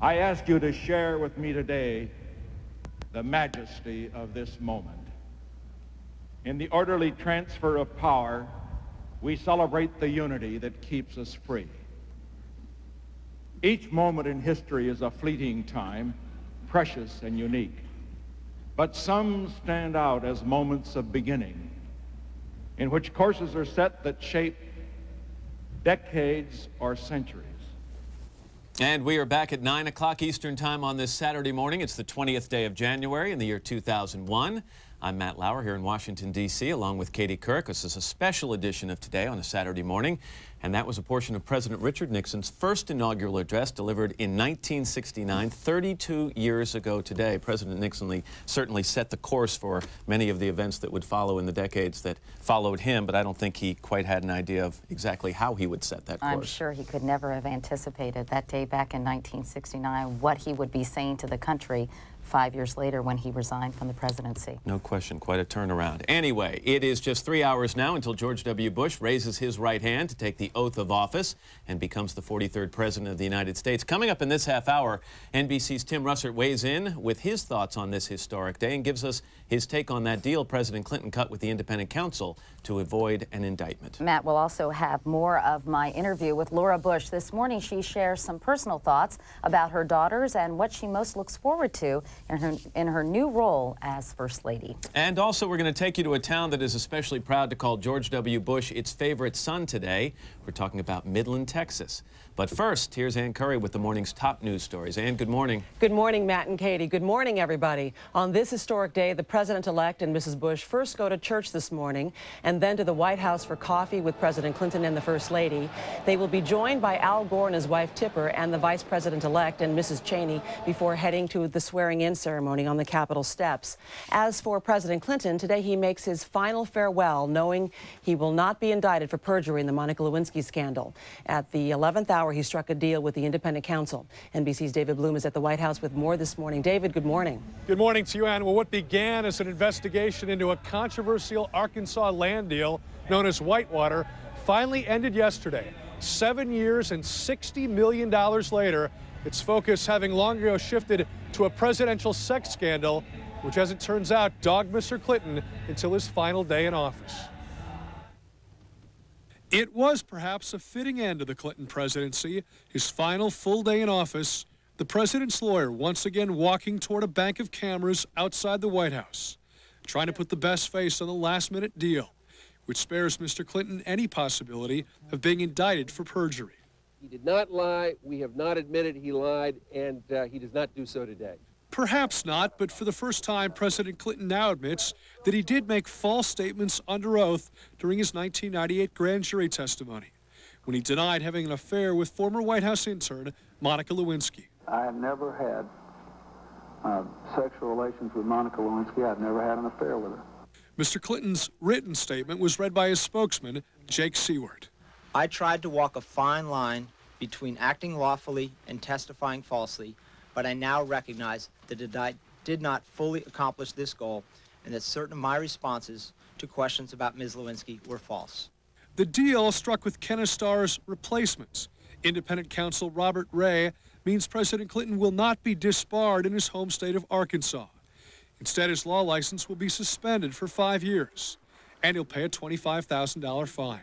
I ask you to share with me today the majesty of this moment. In the orderly transfer of power, we celebrate the unity that keeps us free. Each moment in history is a fleeting time, precious and unique. But some stand out as moments of beginning, in which courses are set that shape decades or centuries. And we are back at 9 o'clock Eastern Time on this Saturday morning. It's the 20th day of January in the year 2001. I'm Matt Lauer here in Washington, D.C., along with Katie Couric. This is a special edition of Today on a Saturday morning. And that was a portion of President Richard Nixon's first inaugural address delivered in 1969, 32 years ago today. President Nixon certainly set the course for many of the events that would follow in the decades that followed him, but I don't think he quite had an idea of exactly how he would set that course. I'm sure he could never have anticipated that day back in 1969 what he would be saying to the country 5 years later when he resigned from the presidency. No question, quite a turnaround. Anyway, it is just 3 hours now until George W. Bush raises his right hand to take the oath of office and becomes the 43rd president of the United States. Coming up in this half hour, NBC's Tim Russert weighs in with his thoughts on this historic day and gives us his take on that deal President Clinton cut with the independent counsel to avoid an indictment. Matt will also have more of my interview with Laura Bush. This morning she shares some personal thoughts about her daughters and what she most looks forward to in her new role as First Lady. And also we're going to take you to a town that is especially proud to call George W. Bush its favorite son today. We're talking about Midland, Texas. But first, here's Ann Curry with the morning's top news stories. Ann, good morning. Good morning, Matt and Katie. Good morning, everybody. On this historic day, the president-elect and Mrs. Bush first go to church this morning and then to the White House for coffee with President Clinton and the First Lady. They will be joined by Al Gore and his wife Tipper and the Vice President-elect and Mrs. Cheney before heading to the swearing-in ceremony on the Capitol steps. As for President Clinton, today he makes his final farewell, knowing he will not be indicted for perjury in the Monica Lewinsky scandal. At the 11th hour, he struck a deal with the independent counsel. NBC's David Bloom is at the White House with more this morning. David, good morning. Good morning to you, Ann. Well, what began as an investigation into a controversial Arkansas land deal known as Whitewater finally ended yesterday. 7 years and $60 million later, its focus having long ago shifted to a presidential sex scandal, which, as it turns out, dogged Mr. Clinton until his final day in office. It was perhaps a fitting end to the Clinton presidency, his final full day in office, the president's lawyer once again walking toward a bank of cameras outside the White House, trying to put the best face on the last-minute deal, which spares Mr. Clinton any possibility of being indicted for perjury. He did not lie. We have not admitted he lied, and he does not do so today. Perhaps not, but for the first time, President Clinton now admits that he did make false statements under oath during his 1998 grand jury testimony, when he denied having an affair with former White House intern Monica Lewinsky. I have never had sexual relations with Monica Lewinsky. I've never had an affair with her. Mr. Clinton's written statement was read by his spokesman, Jake Seward. I tried to walk a fine line between acting lawfully and testifying falsely, but I now recognize that I did not fully accomplish this goal and that certain of my responses to questions about Ms. Lewinsky were false. The deal struck with Kennestar's replacements. Independent counsel Robert Ray means President Clinton will not be disbarred in his home state of Arkansas. Instead, his law license will be suspended for 5 years, and he'll pay a $25,000 fine.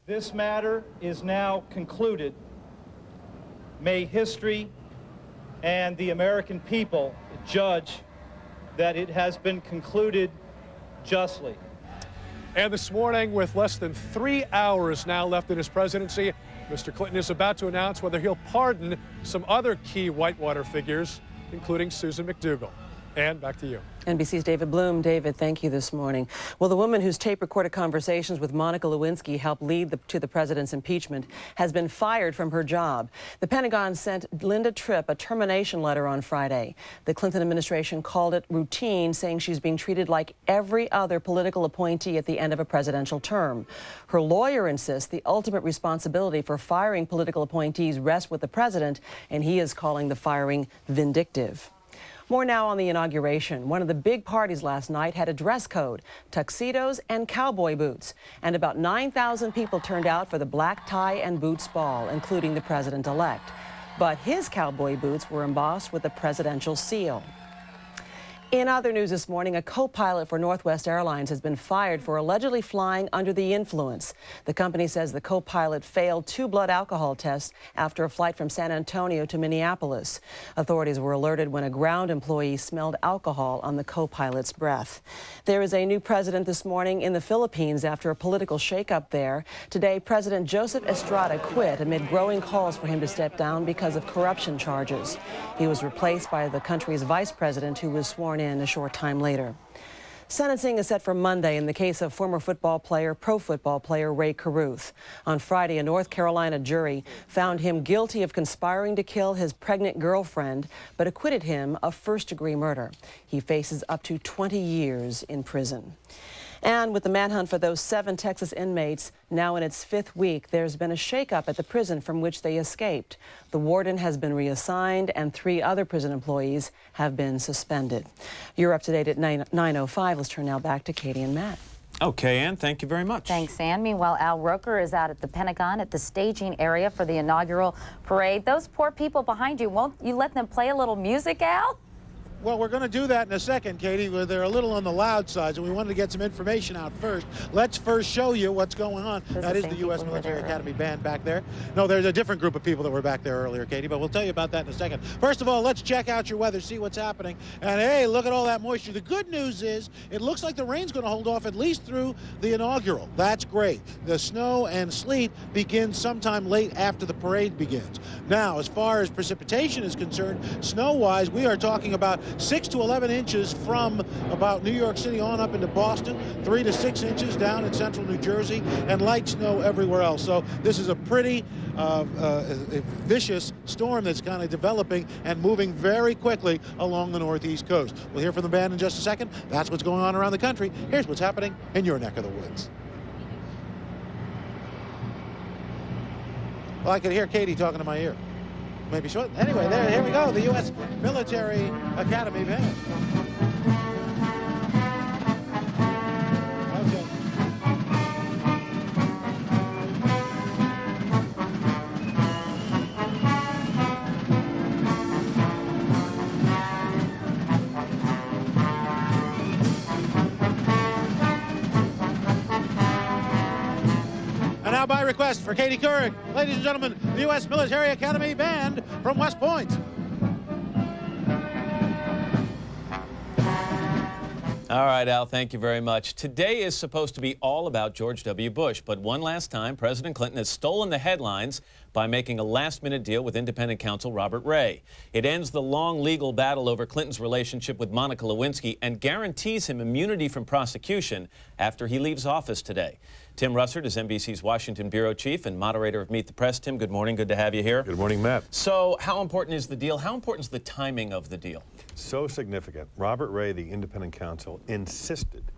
This matter is now concluded. May history and the American people judge that it has been concluded justly. And this morning, with less than 3 hours now left in his presidency, Mr. Clinton is about to announce whether he'll pardon some other key Whitewater figures, including Susan McDougal. And back to you. NBC's David Bloom. David, thank you this morning. Well, the woman whose tape-recorded conversations with Monica Lewinsky helped lead to the president's impeachment has been fired from her job. The Pentagon sent Linda Tripp a termination letter on Friday. The Clinton administration called it routine, saying she's being treated like every other political appointee at the end of a presidential term. Her lawyer insists the ultimate responsibility for firing political appointees rests with the president, and he is calling the firing vindictive. More now on the inauguration. One of the big parties last night had a dress code, tuxedos and cowboy boots. And about 9,000 people turned out for the black tie and boots ball, including the president-elect. but his cowboy boots were embossed with a presidential seal. In other news this morning, a co-pilot for Northwest Airlines has been fired for allegedly flying under the influence. The company says the co-pilot failed 2 blood alcohol tests after a flight from San Antonio to Minneapolis. Authorities were alerted when a ground employee smelled alcohol on the co-pilot's breath. There is a new president this morning in the Philippines after a political shakeup there. Today, President Joseph Estrada quit amid growing calls for him to step down because of corruption charges. He was replaced by the country's vice president, who was sworn in a short time later. Sentencing is set for Monday in the case of former pro football player Ray Caruth. On Friday, a North Carolina jury found him guilty of conspiring to kill his pregnant girlfriend, but acquitted him of first-degree murder. He faces up to 20 years in prison. And with the manhunt for those 7 Texas inmates now in its 5th week, there's been a shakeup at the prison from which they escaped. The warden has been reassigned and 3 other prison employees have been suspended. You're up to date at 9:05. Let's turn now back to Katie and Matt. Okay, Ann, thank you very much. Thanks, Ann. Meanwhile, Al Roker is out at the Pentagon at the staging area for the inaugural parade. Those poor people behind you, won't you let them play a little music, Al? Well, we're going to do that in a second, Katie. They're a little on the loud side, so we wanted to get some information out first. Let's first show you what's going on. That is the U.S. Military Academy Band back there. No, there's a different group of people that were back there earlier, Katie, but we'll tell you about that in a second. First of all, let's check out your weather, see what's happening. And, hey, look at all that moisture. The good news is it looks like the rain's going to hold off at least through the inaugural. That's great. The snow and sleet begins sometime late after the parade begins. Now, as far as precipitation is concerned, snow-wise, we are talking about 6 to 11 inches from about New York City on up into Boston, 3 to 6 inches down in central New Jersey, and light snow everywhere else. So this is a pretty vicious storm that's kind of developing and moving very quickly along the northeast coast. We'll hear from the band in just a second. That's what's going on around the country. Here's what's happening in your neck of the woods. Well, I could hear Katie talking to my ear. Maybe short. Anyway, here we go, the U.S. Military Academy Band. Okay. And now by request for Katie Couric, ladies and gentlemen, the U.S. Military Academy Band from West Point. All right, Al, thank you very much. Today is supposed to be all about George W. Bush, but one last time, President Clinton has stolen the headlines by making a last-minute deal with independent counsel Robert Ray. It ends the long legal battle over Clinton's relationship with Monica Lewinsky and guarantees him immunity from prosecution after he leaves office today. Tim Russert is NBC's Washington bureau chief and moderator of Meet the Press. Tim, good morning. Good to have you here. Good morning, Matt. So how important is the deal? How important is the timing of the deal? So significant. Robert Ray, the independent counsel, insisted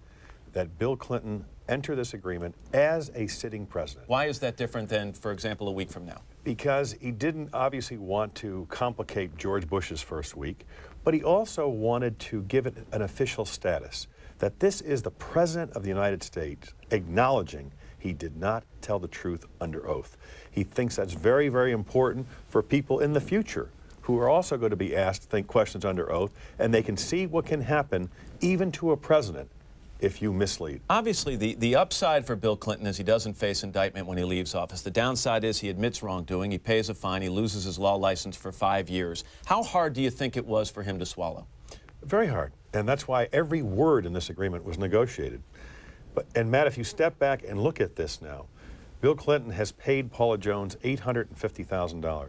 that Bill Clinton enter this agreement as a sitting president. Why is that different than, for example, a week from now? Because he didn't obviously want to complicate George Bush's first week, but he also wanted to give it an official status, that this is the President of the United States acknowledging he did not tell the truth under oath. He thinks that's very, very important for people in the future who are also going to be asked questions under oath, and they can see what can happen even to a president if you mislead. Obviously, the upside for Bill Clinton is he doesn't face indictment when he leaves office. The downside is he admits wrongdoing, he pays a fine, he loses his law license for 5 years. How hard do you think it was for him to swallow? Very hard, and that's why every word in this agreement was negotiated. And Matt, if you step back and look at this now, Bill Clinton has paid Paula Jones $850,000.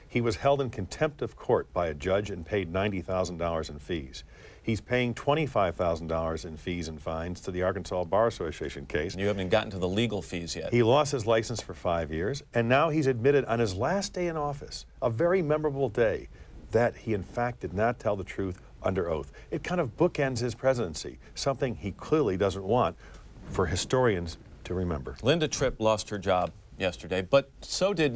He was held in contempt of court by a judge and paid $90,000 in fees. He's paying $25,000 in fees and fines to the Arkansas Bar Association case. And you haven't gotten to the legal fees yet. He lost his license for 5 years, and now he's admitted on his last day in office, a very memorable day, that he in fact did not tell the truth under oath. It kind of bookends his presidency, something he clearly doesn't want for historians to remember. Linda Tripp lost her job yesterday, but so did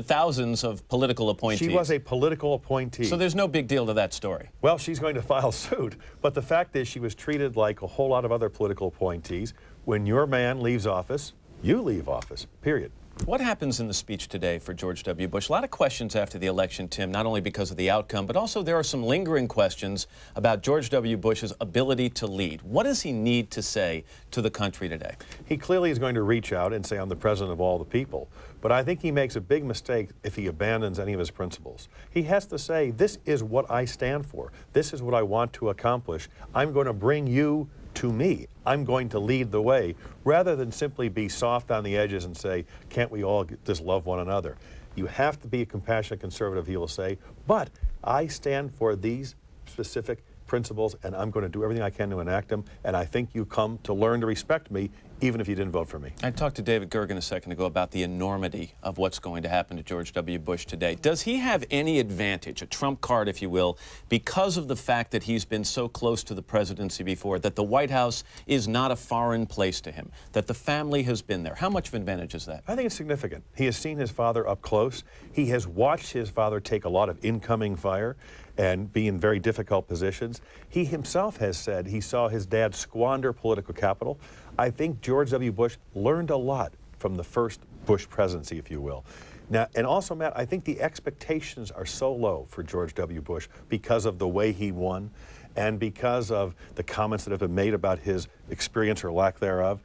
thousands of political appointees. She was a political appointee. So there's no big deal to that story. Well, she's going to file suit, but the fact is she was treated like a whole lot of other political appointees. When your man leaves office, you leave office, period. What happens in the speech today for George W. Bush? A lot of questions after the election, Tim, not only because of the outcome, but also there are some lingering questions about George W. Bush's ability to lead. What does he need to say to the country today? He clearly is going to reach out and say, I'm the president of all the people. But I think he makes a big mistake if he abandons any of his principles. He has to say, this is what I stand for. This is what I want to accomplish. I'm going to bring you to me. I'm going to lead the way, rather than simply be soft on the edges and say, can't we all just love one another? You have to be a compassionate conservative, he will say, but I stand for these specific principles and I'm going to do everything I can to enact them, and I think you come to learn to respect me even if you didn't vote for me. I talked to David Gergen a second ago about the enormity of what's going to happen to George W. Bush today. Does he have any advantage, a trump card, if you will, because of the fact that he's been so close to the presidency before, that the White House is not a foreign place to him, that the family has been there? How much of an advantage is that? I think it's significant. He has seen his father up close. He has watched his father take a lot of incoming fire and be in very difficult positions. He himself has said he saw his dad squander political capital. I think George W. Bush learned a lot from the first Bush presidency, if you will. Now, and also, Matt, I think the expectations are so low for George W. Bush because of the way he won and because of the comments that have been made about his experience or lack thereof.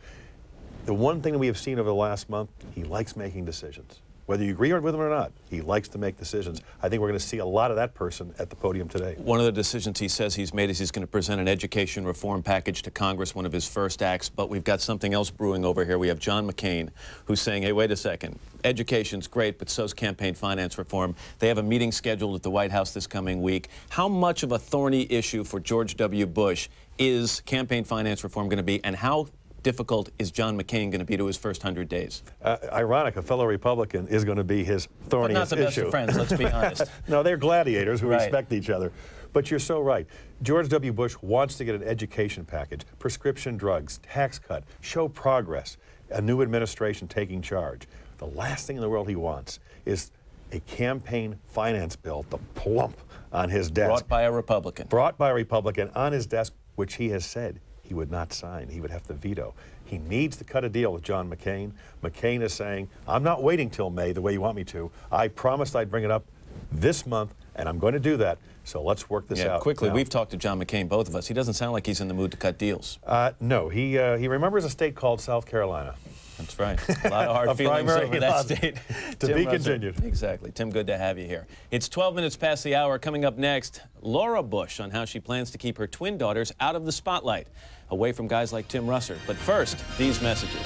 The one thing that we have seen over the last month, he likes making decisions. Whether you agree with him or not, he likes to make decisions. I think we're going to see a lot of that person at the podium today. One of the decisions he says he's made is he's going to present an education reform package to Congress, one of his first acts. But we've got something else brewing over here. We have John McCain, who's saying, hey, wait a second. Education's great, but so's campaign finance reform. They have a meeting scheduled at the White House this coming week. How much of a thorny issue for George W. Bush is campaign finance reform going to be, and how difficult is John McCain going to be to his first 100 days? Ironic, a fellow Republican is going to be his thorniest issue. But not the best of friends, let's be honest. No, they're gladiators who Right. respect each other. But you're so right. George W. Bush wants to get an education package, prescription drugs, tax cut, show progress, a new administration taking charge. The last thing in the world he wants is a campaign finance bill to plump on his desk. Brought by a Republican. Brought by a Republican on his desk, which he has said he would not sign. He would have to veto. He needs to cut a deal with John McCain. McCain is saying, I'm not waiting till May the way you want me to. I promised I'd bring it up this month, and I'm going to do that. So let's work this out. Quickly, now. we've talked to John McCain, both of us. He doesn't sound like he's in the mood to cut deals. No, he remembers a state called South Carolina. That's right. A lot of hard feelings over that state. To Tim be Russell. continued. Exactly. Tim, good to have you here. It's 12 minutes past the hour. Coming up next, Laura Bush on how she plans to keep her twin daughters out of the spotlight, away from guys like Tim Russell. But first, these messages.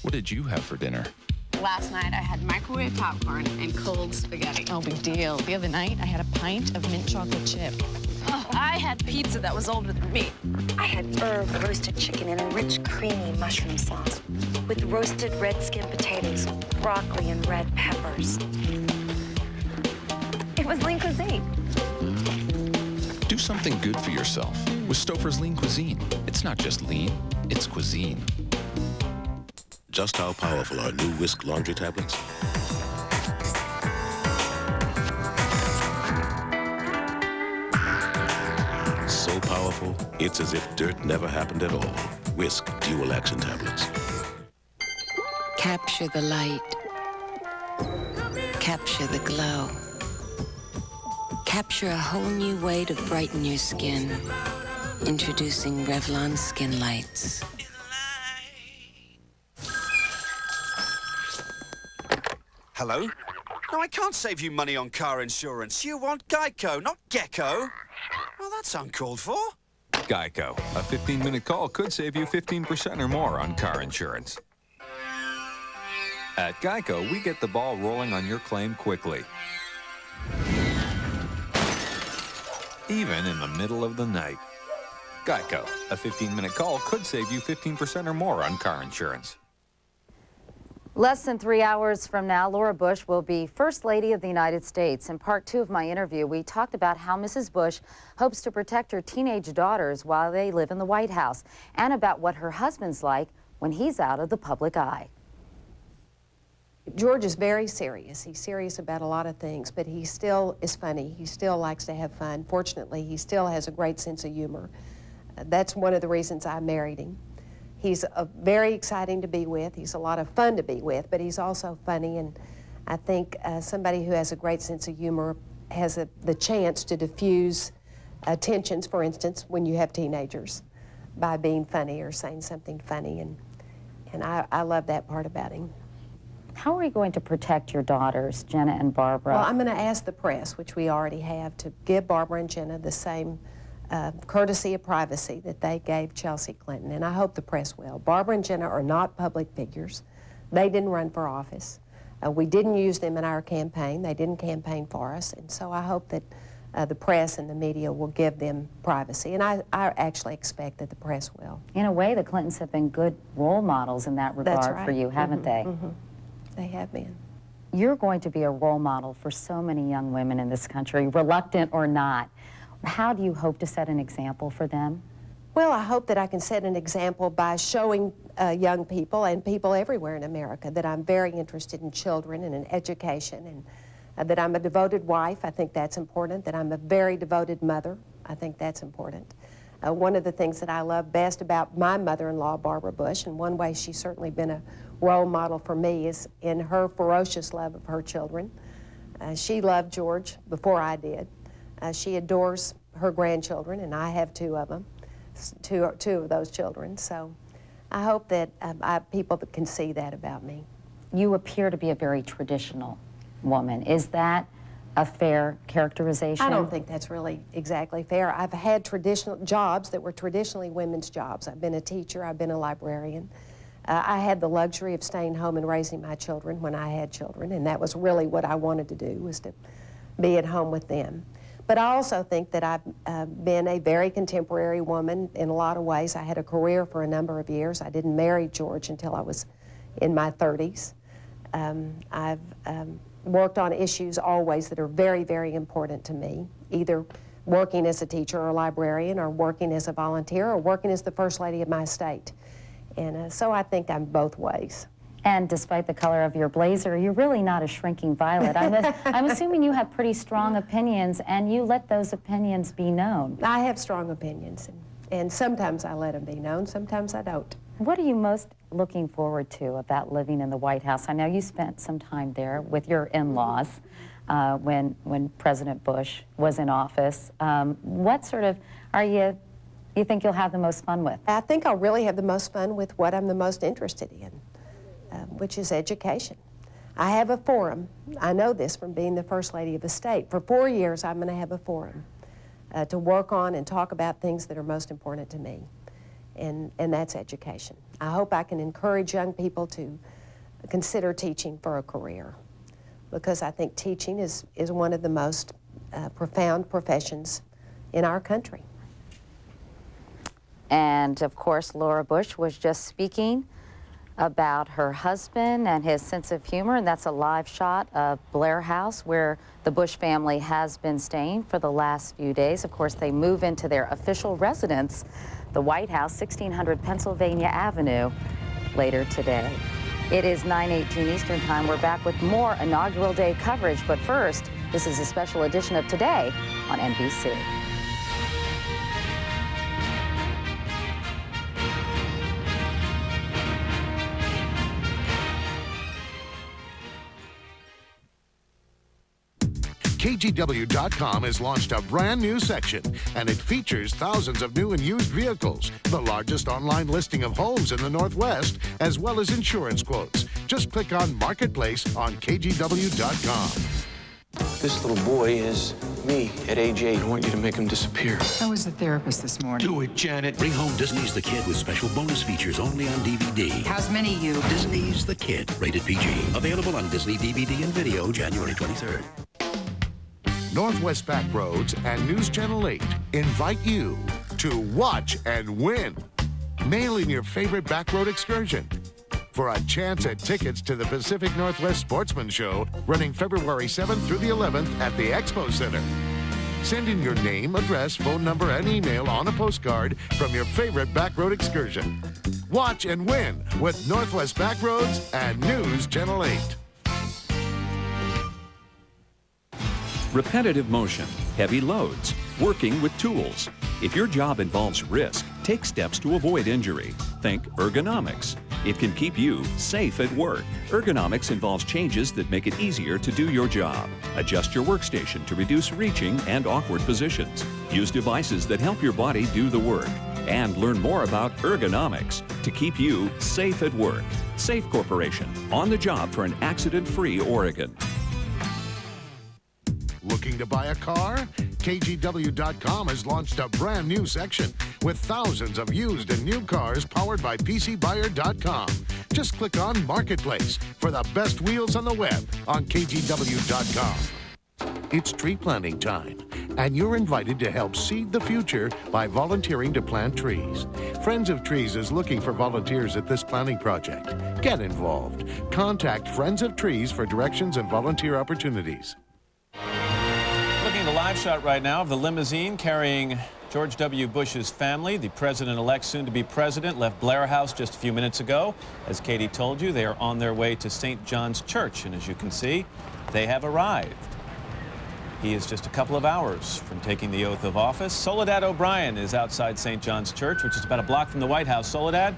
What did you have for dinner? Last night I had microwave popcorn and cold spaghetti. Oh, big deal. The other night I had a pint of mint chocolate chip. Oh, I had pizza that was older than me. I had herb roasted chicken in a rich, creamy mushroom sauce with roasted red skin potatoes, broccoli, and red peppers. It was lean cuisine. Do something good for yourself with Stouffer's Lean Cuisine. It's not just lean, it's cuisine. Just how powerful are new Whisk laundry tablets? So powerful, it's as if dirt never happened at all. Whisk Dual Action Tablets. Capture the light. Capture the glow. Capture a whole new way to brighten your skin. Introducing Revlon Skin Lights. Hello? No, I can't save you money on car insurance. You want Geico, not Gecko. Well, that's uncalled for. Geico. A 15-minute call could save you 15% or more on car insurance. At Geico, we get the ball rolling on your claim quickly. Even in the middle of the night. Geico. A 15-minute call could save you 15% or more on car insurance. Less than 3 hours from now, Laura Bush will be First Lady of the United States. In part 2 of my interview, we talked about how Mrs. Bush hopes to protect her teenage daughters while they live in the White House, and about what her husband's like when he's out of the public eye. George is very serious. He's serious about a lot of things, but he still is funny. He still likes to have fun. Fortunately, he still has a great sense of humor. That's one of the reasons I married him. He's very exciting to be with. He's a lot of fun to be with, but he's also funny, and I think somebody who has a great sense of humor has the chance to diffuse tensions, for instance, when you have teenagers, by being funny or saying something funny, and I love that part about him. How are you going to protect your daughters, Jenna and Barbara? Well, I'm going to ask the press, which we already have, to give Barbara and Jenna the same courtesy of privacy that they gave Chelsea Clinton, and I hope the press will. Barbara and Jenna are not public figures. They didn't run for office. We didn't use them in our campaign. They didn't campaign for us, and so I hope that the press and the media will give them privacy, and I actually expect that the press will. In a way, the Clintons have been good role models in that regard. That's right. For you, haven't they? Mm-hmm. They have been. You're going to be a role model for so many young women in this country, reluctant or not. How do you hope to set an example for them? Well, I hope that I can set an example by showing young people and people everywhere in America that I'm very interested in children and in education, and that I'm a devoted wife. I think that's important. That I'm a very devoted mother. I think that's important. One of the things that I love best about my mother-in-law, Barbara Bush, and one way she's certainly been a role model for me, is in her ferocious love of her children. She loved George before I did. She adores her grandchildren, and I have two of them, two of those children. So I hope that people can see that about me. You appear to be a very traditional woman. Is that a fair characterization? I don't think that's really exactly fair. I've had traditional jobs that were traditionally women's jobs. I've been a teacher, I've been a librarian. I had the luxury of staying home and raising my children when I had children, and that was really what I wanted to do, was to be at home with them. But I also think that I've been a very contemporary woman in a lot of ways. I had a career for a number of years. I didn't marry George until I was in my 30s. I've worked on issues always that are very, very important to me, either working as a teacher or a librarian, or working as a volunteer, or working as the First Lady of my state. And so I think I'm both ways. And despite the color of your blazer, you're really not a shrinking violet. I'm assuming you have pretty strong opinions, and you let those opinions be known. I have strong opinions, and sometimes I let them be known, sometimes I don't. What are you most looking forward to about living in the White House? I know you spent some time there with your in-laws when President Bush was in office. What sort of you think you'll have the most fun with? I think I'll really have the most fun with what I'm the most interested in, which is education. I have a forum. I know this from being the First Lady of the state. For 4 years, I'm going to have a forum to work on and talk about things that are most important to me, and that's education. I hope I can encourage young people to consider teaching for a career, because I think teaching is one of the most profound professions in our country. And of course, Laura Bush was just speaking about her husband and his sense of humor, and that's a live shot of Blair House, where the Bush family has been staying for the last few days. Of course, they move into their official residence, the White House, 1600 Pennsylvania Avenue, later today. It is 9:18 Eastern Time. We're back with more Inaugural Day coverage, but first, this is a special edition of Today on NBC. KGW.com has launched a brand new section, and it features thousands of new and used vehicles, the largest online listing of homes in the Northwest, as well as insurance quotes. Just click on Marketplace on KGW.com. This little boy is me at age 8. I want you to make him disappear. I was the therapist this morning. Do it, Janet. Bring home Disney's The Kid with special bonus features only on DVD. How's many you? Disney's The Kid, rated PG. Available on Disney DVD and video January 23rd. Northwest Backroads and News Channel 8 invite you to watch and win. Mail in your favorite backroad excursion for a chance at tickets to the Pacific Northwest Sportsman Show running February 7th through the 11th at the Expo Center. Send in your name, address, phone number, and email on a postcard from your favorite backroad excursion. Watch and win with Northwest Backroads and News Channel 8. Repetitive motion, heavy loads, working with tools. If your job involves risk, Take steps to avoid injury. Think ergonomics. It can keep you safe at work. Ergonomics involves changes that make it easier to do your job. Adjust your workstation to reduce reaching and awkward positions. Use devices that help your body do the work. And learn more about ergonomics to keep you safe at work. Safe Corporation, on the job for an accident-free Oregon. Looking to buy a car? KGW.com has launched a brand new section with thousands of used and new cars powered by PCBuyer.com. Just click on Marketplace for the best wheels on the web on KGW.com. It's tree planting time, and you're invited to help seed the future by volunteering to plant trees. Friends of Trees is looking for volunteers at this planting project. Get involved. Contact Friends of Trees for directions and volunteer opportunities. Looking at a live shot right now of the limousine carrying George W. Bush's family. The president-elect, soon-to-be president, left Blair House just a few minutes ago. As Katie told you, they are on their way to St. John's Church, and as you can see, they have arrived. He is just a couple of hours from taking the oath of office. Soledad O'Brien is outside St. John's Church, which is about a block from the White House. Soledad?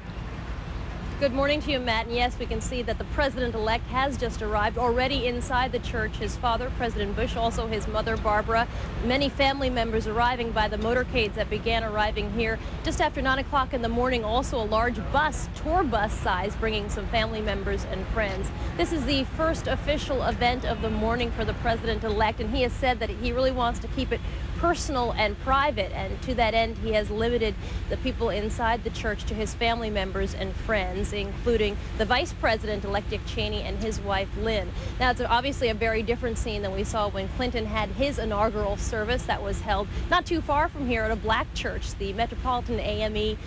Good morning to you, Matt. And yes, we can see that the president-elect has just arrived already inside the church. His father, President Bush, also his mother, Barbara. Many family members arriving by the motorcades that began arriving here just after 9 o'clock in the morning. Also a large bus, tour bus size, bringing some family members and friends. This is the first official event of the morning for the president-elect, and he has said that he really wants to keep it personal and private, and to that end he has limited the people inside the church to his family members and friends, including the vice president-elect Dick Cheney and his wife Lynn. Now, it's obviously a very different scene than we saw when Clinton had his inaugural service that was held not too far from here at a black church, the Metropolitan AME,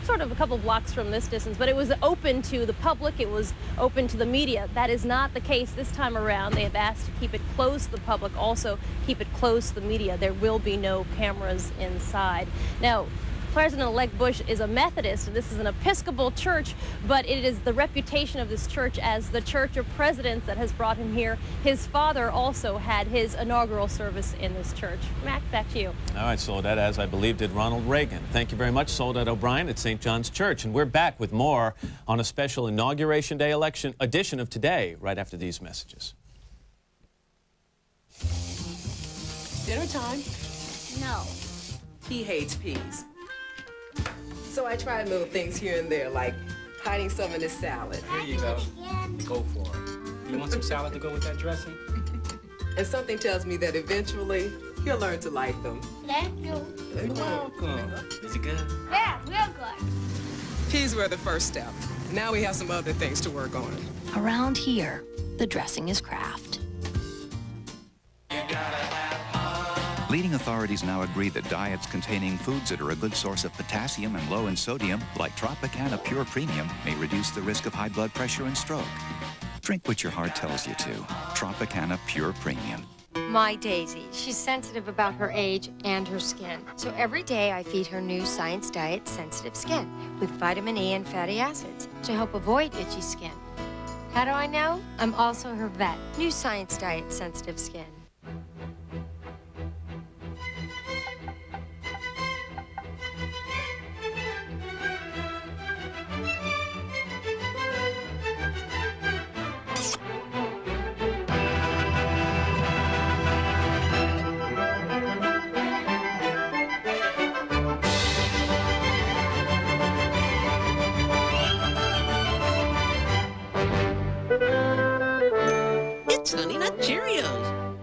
sort of a couple blocks from this distance, but it was open to the public, it was open to the media. That is not the case this time around. They have asked to keep it closed to the public, also keep it closed to the media. There will be no cameras inside. Now, President-elect Bush is a Methodist, and this is an Episcopal church, but it is the reputation of this church as the church of presidents that has brought him here. His father also had his inaugural service in this church. Mac, back to you. All right, Soledad, as I believe did Ronald Reagan. Thank you very much, Soledad O'Brien at St. John's Church. And we're back with more on a special Inauguration Day edition of Today, right after these messages. Dinner time? No. He hates peas. So I try little things here and there, like hiding some in his salad. Here you go. Go for it. You want some salad to go with that dressing? And something tells me that eventually he'll learn to like them. Thank you. You're welcome. Is it good? Yeah, real good. Peas were the first step. Now we have some other things to work on. Around here, the dressing is craft. Leading authorities now agree that diets containing foods that are a good source of potassium and low in sodium, like Tropicana Pure Premium, may reduce the risk of high blood pressure and stroke. Drink what your heart tells you to. Tropicana Pure Premium. My Daisy, she's sensitive about her age and her skin. So every day I feed her new Science Diet Sensitive Skin with vitamin E and fatty acids to help avoid itchy skin. How do I know? I'm also her vet. New Science Diet Sensitive Skin. Honey Nut Cheerios.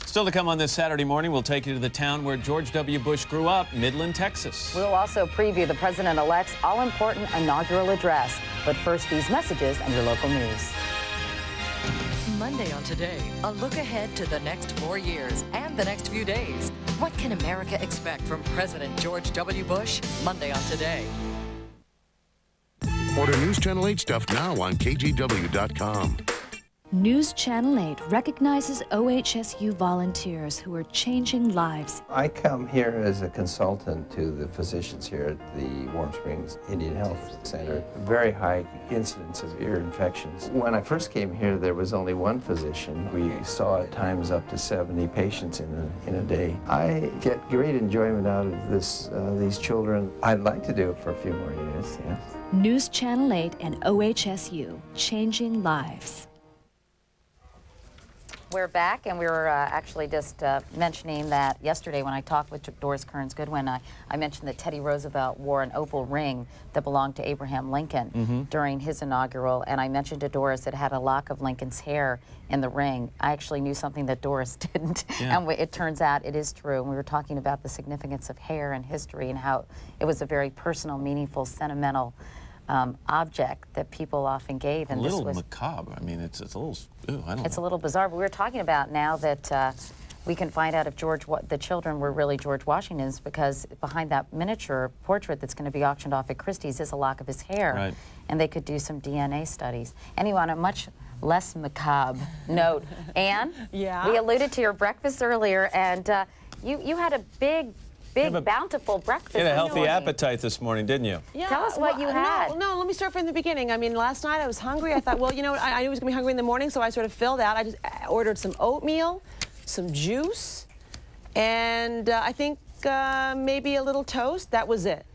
Still to come on this Saturday morning, we'll take you to the town where George W. Bush grew up, Midland, Texas. We'll also preview the president-elect's all-important inaugural address. But first, these messages and your local news. Monday on Today, a look ahead to the next 4 years and the next few days. What can America expect from President George W. Bush? Monday on Today. Order News Channel 8 stuff now on KGW.com. News Channel 8 recognizes OHSU volunteers who are changing lives. I come here as a consultant to the physicians here at the Warm Springs Indian Health Center. Very high incidence of ear infections. When I first came here, there was only one physician. We saw at times up to 70 patients in a day. I get great enjoyment out of these children. I'd like to do it for a few more years, yes. News Channel 8 and OHSU, changing lives. We're back, and we were actually just mentioning that yesterday when I talked with Doris Kearns Goodwin, I mentioned that Teddy Roosevelt wore an opal ring that belonged to Abraham Lincoln during his inaugural, and I mentioned to Doris it had a lock of Lincoln's hair in the ring. I actually knew something that Doris didn't, and it turns out it is true. And we were talking about the significance of hair and history and how it was a very personal, meaningful, sentimental object that people often gave. And a little this was macabre. I mean, it's a little, I don't know. a little bizarre, but we were talking about now that we can find out if the children were really George Washington's, because behind that miniature portrait that's going to be auctioned off at Christie's is a lock of his hair. Right. And they could do some DNA studies. Anyway, on a much less macabre note, Anne, we alluded to your breakfast earlier, and you had a big, bountiful breakfast. You had a healthy appetite this morning, didn't you? Yeah, Tell us what you had. No, let me start from the beginning. I mean, last night I was hungry. I thought, well, you know, I knew I was going to be hungry in the morning, so I sort of filled out. I just ordered some oatmeal, some juice, and I think maybe a little toast. That was it.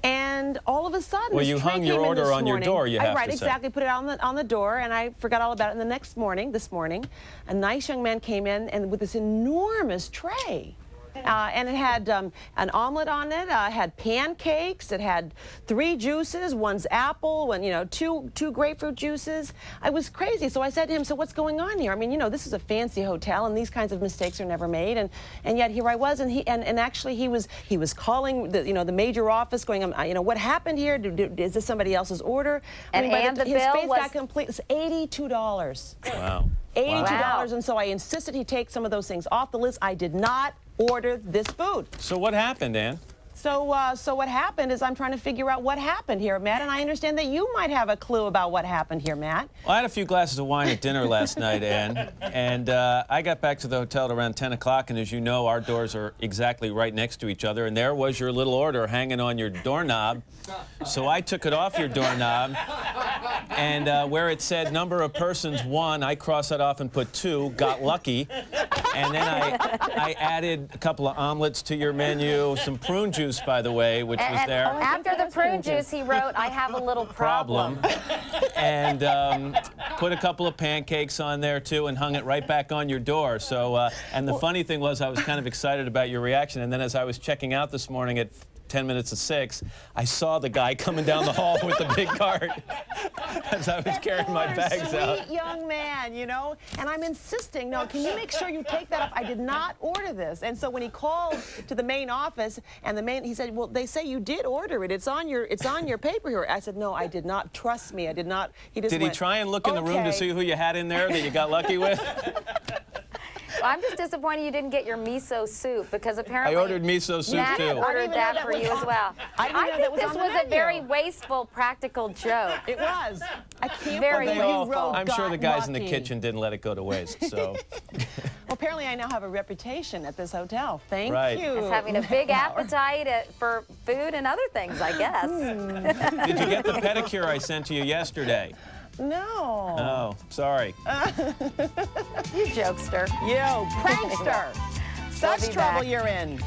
And all of a sudden, well, you hung your order on your door, you have right, to say. exactly. Put it on the door, and I forgot all about it. And the next morning, this morning, a nice young man came in and with this enormous tray. And it had an omelet on it. It had pancakes. It had 3 juices. One's apple. One, two grapefruit juices. I was crazy. So I said to him, "So what's going on here? I mean, this is a fancy hotel, and these kinds of mistakes are never made." And yet here I was, and actually he was calling the major office, going, "What happened here? Is this somebody else's order?" And the his bill face was got complete. It's $82. Wow. $82, and so I insisted he take some of those things off the list. I did not order this food. So what happened, Ann? So what happened is I'm trying to figure out what happened here, Matt, and I understand that you might have a clue about what happened here, Matt. Well, I had a few glasses of wine at dinner last night, Ann, and I got back to the hotel at around 10 o'clock, and as you know, our doors are exactly right next to each other, and there was your little order hanging on your doorknob. So I took it off your doorknob, and where it said number of persons 1, I crossed that off and put 2, got lucky, and then I added a couple of omelets to your menu, some prune juice, by the way, which was there. After the prune juice, he wrote, "I have a little problem." And put a couple of pancakes on there, too, and hung it right back on your door. So, and the funny thing was, I was kind of excited about your reaction. And then as I was checking out this morning at 10 minutes to 6, I saw the guy coming down the hall with the big cart as I was carrying my bags out. Sweet young man, and I'm insisting, no, can you make sure you take that off? I did not order this. And so when he called to the main office, and he said, well, they say you did order it. It's on your paper here. I said, no, I did not. Trust me, I did not. Did he try and look in the room to see who you had in there that you got lucky with? Well, I'm just disappointed you didn't get your miso soup, because apparently I ordered miso soup, Matt too. ordered that for you as well. I think this was a very wasteful, practical joke. It was. I can't very believe you wrote I'm sure the guys in the lucky. kitchen didn't let it go to waste, so. Well, apparently I now have a reputation at this hotel. Thank you. As having a big appetite for food and other things, I guess. Did you get the pedicure I sent to you yesterday? No. Oh, sorry. You jokester. You prankster. Such trouble you're in.